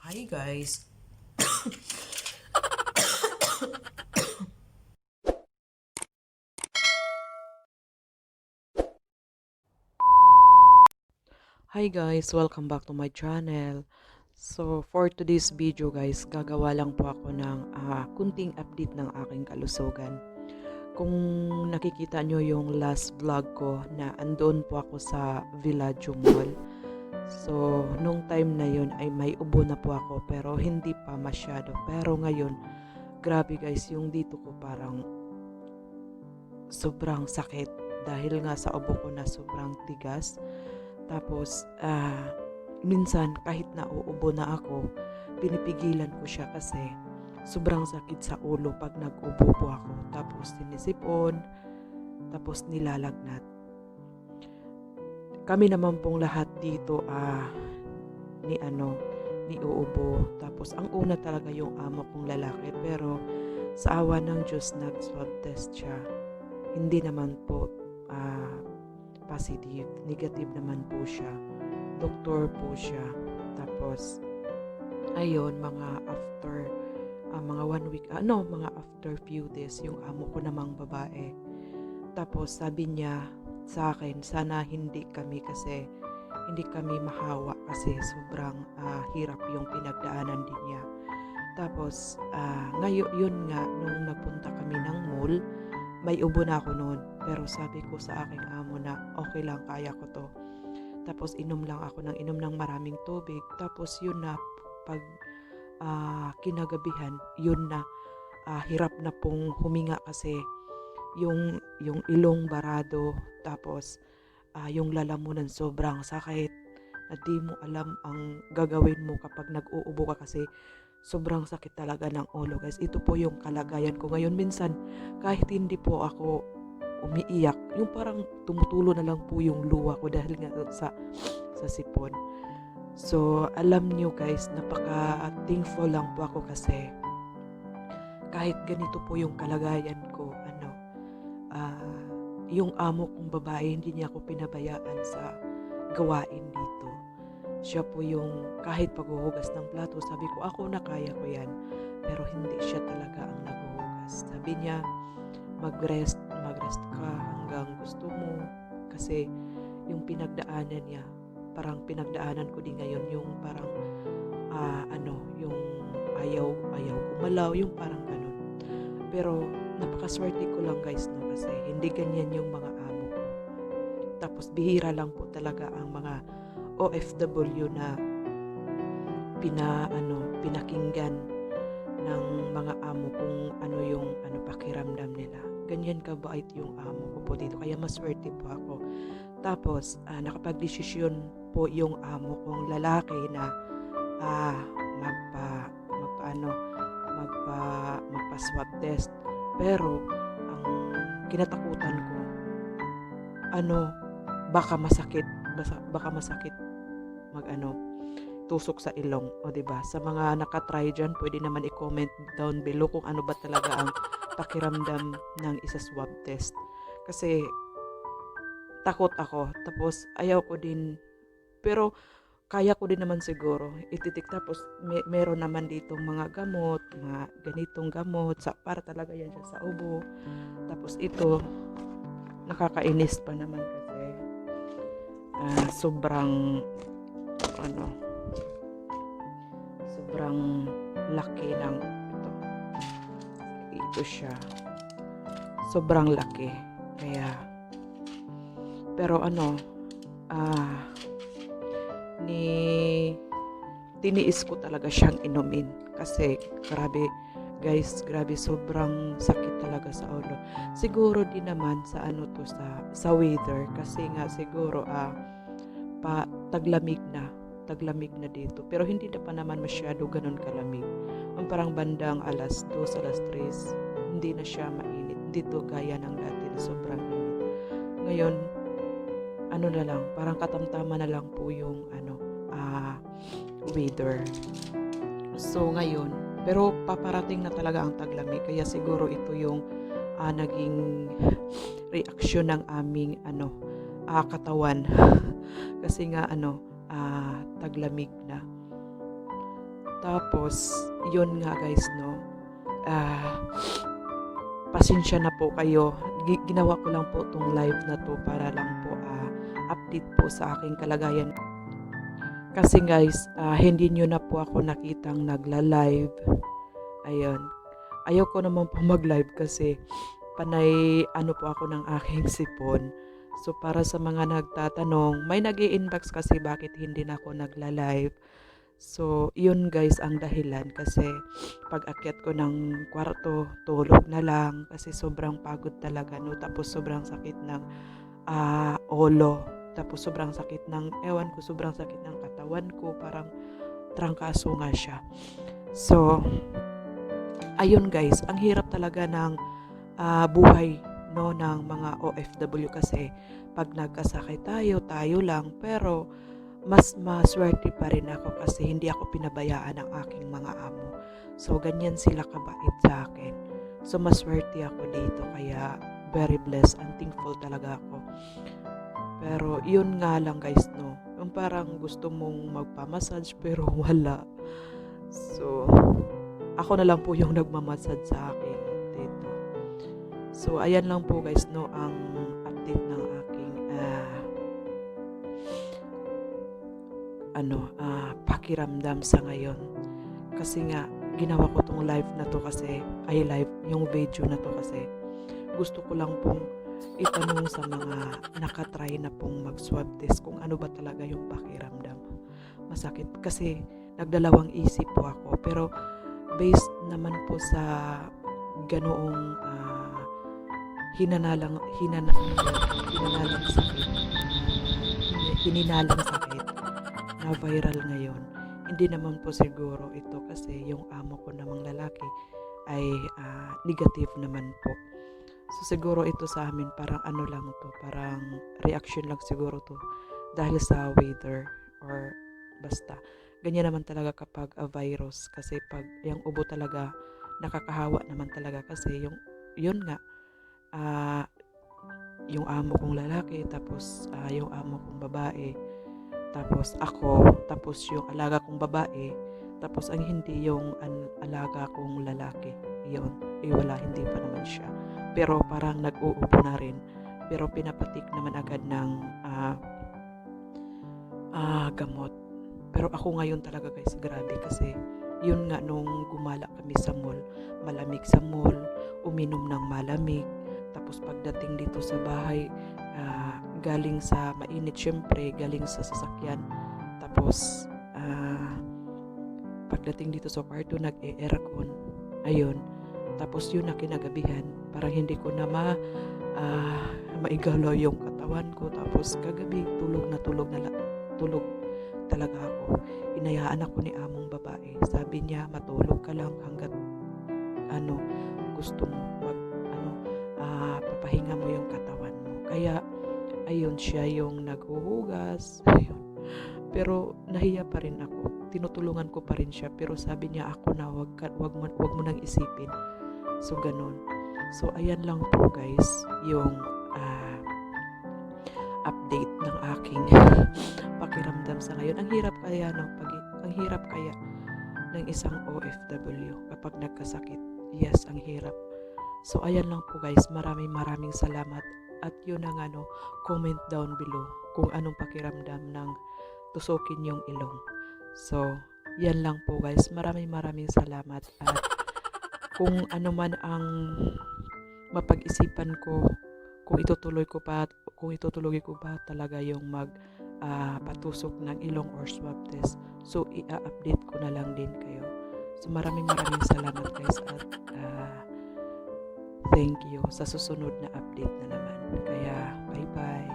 Hi guys. Hi guys, welcome back to my channel. So for today's video guys, gagawa lang po ako ng kunting update ng aking kalusugan. Kung nakikita nyo yung last vlog ko na andoon po ako sa Villaggio Mall. So nung time na yun ay may ubo na po ako pero hindi pa masyado. Pero ngayon, grabe guys, yung dito ko parang sobrang sakit dahil nga sa ubo ko na sobrang tigas. Tapos, minsan kahit nauubo na ako, pinipigilan ko siya kasi sobrang sakit sa ulo pag nag-ubo po ako. Tapos, sinisipon, tapos nilalagnat. Kami naman pong lahat dito, ni uubo. Tapos, ang una talaga yung amo kong lalaki. Pero, sa awa ng Diyos, nag-swab test siya. Hindi naman po, positive, negative naman po siya. Doktor po siya. Tapos, ayun, mga 1 week, mga after few days, yung amo ko namang babae. Tapos, sabi niya sa akin, sana hindi kami mahawa kasi sobrang hirap yung pinagdaanan din niya. Tapos, ngayon yun nga, nung nagpunta kami ng mall, may ubo na ako noon. Pero sabi ko sa aking amo na okay lang, kaya ko to. Tapos inom lang ako ng maraming tubig. Tapos yun na, pag kinagabihan, yun na, hirap na pong huminga kasi yung ilong barado. Tapos yung lalamunan sobrang sakit na di mo alam ang gagawin mo kapag nag-uubo ka kasi sobrang sakit talaga ng ulo guys. Ito po yung kalagayan ko ngayon. Minsan kahit hindi po ako umiiyak, yung parang tumutulo na lang po yung luha ko dahil nga sa sipon. So alam nyo guys, napaka thankful lang po ako kasi kahit ganito po yung kalagayan ko, yung amo kong babae, hindi niya ako pinabayaan sa gawain dito. Siya po yung kahit paghuhugas ng plato, sabi ko ako na kaya ko yan. Pero hindi siya talaga ang naghuhugas. Sabi niya, mag-rest ka hanggang gusto mo. Kasi yung pinagdaanan niya, parang pinagdaanan ko din ngayon, yung parang yung ayaw gumalaw, yung parang ganun. Pero napakaswerte ko lang guys, no, kasi hindi ganyan yung mga amo ko. Tapos bihira lang po talaga ang mga OFW na pinakinggan ng mga amo kung ano yung pakiramdam nila. Ganyan kabait yung amo ko po dito, kaya maswerte po ako. Tapos nakapagdesisyon po yung amo kong lalaki na magpa-swab test. Pero ang kinatakutan ko, baka masakit tusok sa ilong, o di ba? Sa mga nakatry diyan, pwede naman i-comment down below kung ano ba talaga ang pakiramdam ng isa-swab test. Kasi takot ako, tapos ayaw ko din, pero kaya ko din naman siguro ititik. Tapos meron naman ditong mga gamot, mga ganitong gamot para talaga yan siya sa ubo. Tapos ito, nakakainis pa naman kasi sobrang laki ng ito siya, sobrang laki. Kaya pero tiniis ko talaga siyang inumin kasi grabe sobrang sakit talaga sa ulo. Siguro din naman sa sa weather, kasi nga siguro taglamig na dito, pero hindi na pa naman masyado ganun kalamig. Ang parang bandang alas 2, alas 3, hindi na siya mainit dito gaya ng dati na sobrang init. Ngayon na lang, parang katamtaman na lang po yung weather. So ngayon, pero paparating na talaga ang taglamig, kaya siguro ito yung naging reaksyon ng aming katawan kasi nga taglamig na. Tapos, yun nga guys, no, ah, pasensya na po kayo. Ginawa ko lang po tong live na to para lang po update po sa aking kalagayan. Kasi guys, hindi nyo na po ako nakitang nagla-live. Ayun. Ayoko naman po mag-live kasi panay ano po ako ng aking sipon. So para sa mga nagtatanong, may nag-i-inbox kasi bakit hindi na ako nagla-live. So yun guys ang dahilan kasi pag akyat ko ng kwarto, tulog na lang kasi sobrang pagod talaga, no. Tapos sobrang sakit ng ulo. Tapos sobrang sakit ng ewan ko, sobrang sakit ng katawan ko, parang trangkaso nga siya. So ayun guys, ang hirap talaga ng buhay, no, ng mga OFW kasi pag nagkasakit tayo lang, pero mas maswerte pa rin ako kasi hindi ako pinabayaan ng aking mga amo. So ganyan sila kabait sa akin. So maswerte ako dito, kaya very blessed and thankful talaga ako. Pero yun nga lang guys, no, yung parang gusto mong magpamassage pero wala. So ako na lang po yung nagmamassage sa akin dito. So ayan lang po guys, no, ang update ng aking pakiramdam sa ngayon. Kasi nga ginawa ko tong live na to kasi yung video na to kasi gusto ko lang pong itanong sa mga nakatry na pong mag-swab test kung ano ba talaga yung pakiramdam. Masakit kasi nagdalawang isip po ako, pero based naman po sa ganoong hininalang sakit na viral ngayon, hindi naman po siguro ito kasi yung amo ko namang lalaki ay negative naman po. So siguro ito sa amin parang ano lang to, parang reaction lang siguro to dahil sa weather or basta. Ganyan naman talaga kapag virus kasi pag yung ubo talaga nakakahawa naman talaga kasi yun nga yung amo kong lalaki, tapos yung amo kong babae, tapos ako, tapos yung alaga kong babae, tapos ang hindi yung alaga kong lalaki. Yun, wala, hindi pa naman siya. Pero parang nag-uubo na rin. Pero pinapatik naman agad ng gamot. Pero ako ngayon talaga guys, grabe kasi yun nga nung gumala kami sa mall, malamig sa mall, uminom ng malamig. Tapos pagdating dito sa bahay, galing sa mainit syempre, galing sa sasakyan. Tapos pagdating dito sa kwarto, nag-e-aircon. Ayun. Tapos yun na kinagabihan, parang hindi ko na maigalaw yung katawan ko. Tapos kagabi, tulog talaga ako. Inayaan ako ni among babae. Sabi niya, matulog ka lang hanggat gusto mo papahinga mo yung katawan mo. Kaya ayun, siya yung naghuhugas. Ayun. Pero nahiya pa rin ako. Tinutulungan ko pa rin siya, pero sabi niya ako na wag mo nang isipin. So ganun. So ayan lang po guys yung update ng aking pakiramdam sa ngayon. Ang hirap kaya ng isang OFW kapag nagkasakit. Yes, ang hirap. So ayan lang po guys, maraming salamat. At yun ang comment down below kung anong pakiramdam ng tusukin yung ilong. So yan lang po guys, maraming salamat. At kung ano man ang mapag-isipan ko, kung itutuloy ko ba talaga yung patusok ng ilong or swab test, so i-update ko na lang din kayo. So maraming salamat guys, at thank you sa susunod na update na naman. Kaya bye bye.